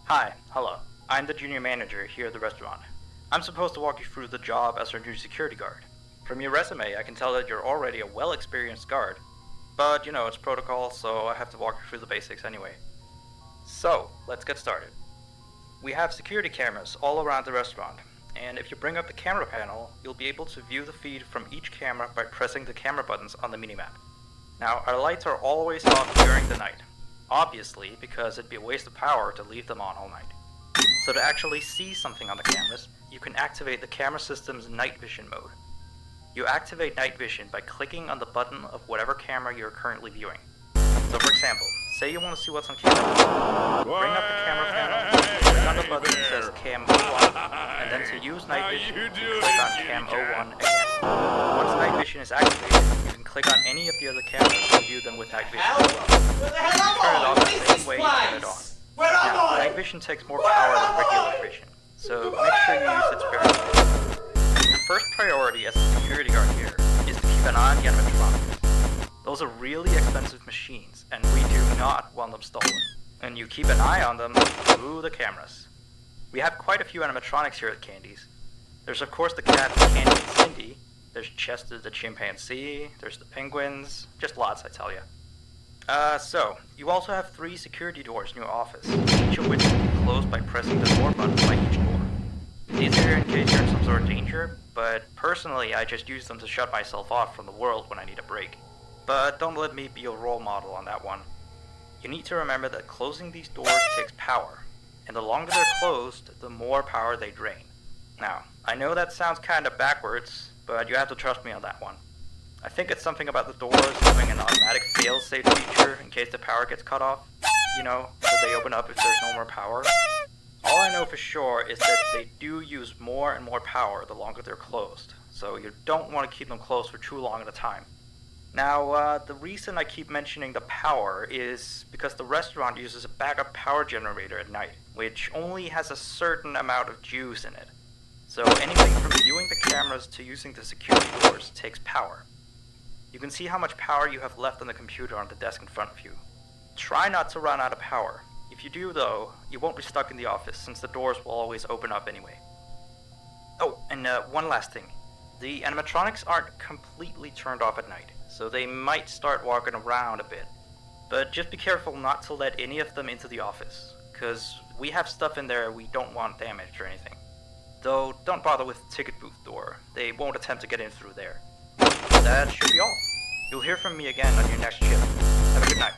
Hi, hello. I'm the junior manager here at the restaurant. I'm supposed to walk you through the job as our new security guard. From your resume, I can tell that you're already a well-experienced guard, but you know, it's protocol, so I have to walk you through the basics anyway. So, let's get started. We have security cameras all around the restaurant, and if you bring up the camera panel, you'll be able to view the feed from each camera by pressing the camera buttons on the minimap. Now, our lights are always off during the night, obviously because it'd be a waste of power to leave them on all night. So to actually see something on the cameras, you can activate the camera system's night vision mode. You activate night vision by clicking on the button of whatever camera you're currently viewing. So for example, say you want to see what's on camera. Bring up the camera panel, click on the button that says Cam 01, and then to use night vision, you click on Cam 01 again. Once night vision is activated, you can click on any of the other cameras to view them with night vision as well. Where the hell Turn it am I? off What the is same this way you turn it on. place? Where am Now, I? night vision takes more power than regular vision, so make sure you use it sparingly. Your first priority as a security guard here is to keep an eye on the animatronics. Those are really expensive machines, and we do not want them stolen. And you keep an eye on them through the cameras. We have quite a few animatronics here at Candy's. There's of course the cats Candy and Cindy, there's Chester the chimpanzee, there's the penguins, just lots I tell ya. So, you also have 3 security doors in your office, each of which can be closed by pressing the door button by each door. These are in case you're in some sort of danger, but personally I just use them to shut myself off from the world when I need a break. But don't let me be your role model on that one. You need to remember that closing these doors takes power, and the longer they're closed, the more power they drain. Now, I know that sounds kinda backwards, but you have to trust me on that one. I think it's something about the doors having an automatic fail-safe feature in case the power gets cut off. You know, so they open up if there's no more power. All I know for sure is that they do use more and more power the longer they're closed, so you don't want to keep them closed for too long at a time. Now, the reason I keep mentioning the power is because the restaurant uses a backup power generator at night, which only has a certain amount of juice in it. So anything from viewing the cameras to using the security doors takes power. You can see how much power you have left on the computer on the desk in front of you. Try not to run out of power. If you do though, you won't be stuck in the office since the doors will always open up anyway. Oh, and one last thing. The animatronics aren't completely turned off at night, so they might start walking around a bit. But just be careful not to let any of them into the office, cause we have stuff in there we don't want damaged or anything. Though, don't bother with the ticket booth door, they won't attempt to get in through there. That should be all. You'll hear from me again on your next shift. Have a good night.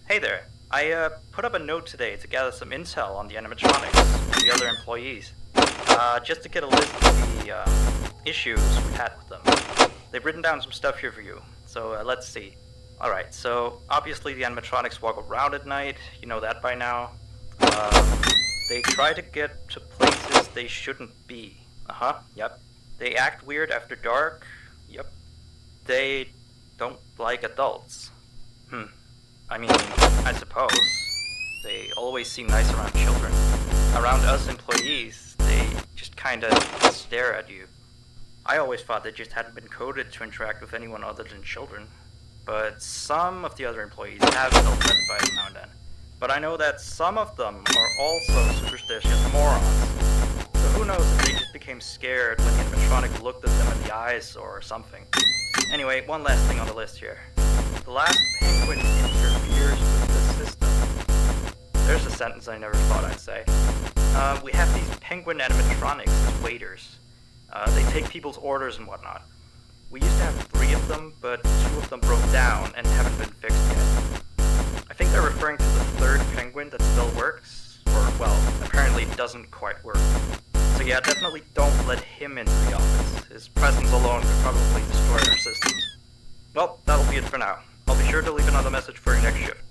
Hey there. I put up a note today to gather some intel on the animatronics and the other employees. Just to get a list of the issues we've had with them. They've written down some stuff here for you, so let's see. Alright, so obviously the animatronics walk around at night, you know that by now. They try to get to places they shouldn't be. Yep. They act weird after dark. Yep. They don't like adults. I mean, I suppose. They always seem nice around children. Around us employees, they just kinda stare at you. I always thought they just hadn't been coded to interact with anyone other than children. But some of the other employees have felt threatened by them now and then. But I know that some of them are also superstitious morons. So who knows if they just became scared when the animatronic looked at them in the eyes or something. Anyway, one last thing on the list here. The last penguin interferes with the system. There's a sentence I never thought I'd say. We have these penguin animatronics as waiters. They take people's orders and whatnot. We used to have 3 of them, but 2 of them broke down and haven't been fixed yet. I think they're referring to the 3rd penguin that still works, or, well, apparently doesn't quite work. So yeah, definitely don't let him into the office. His presence alone could probably destroy our systems. Well, that'll be it for now. I'll be sure to leave another message for your next shift.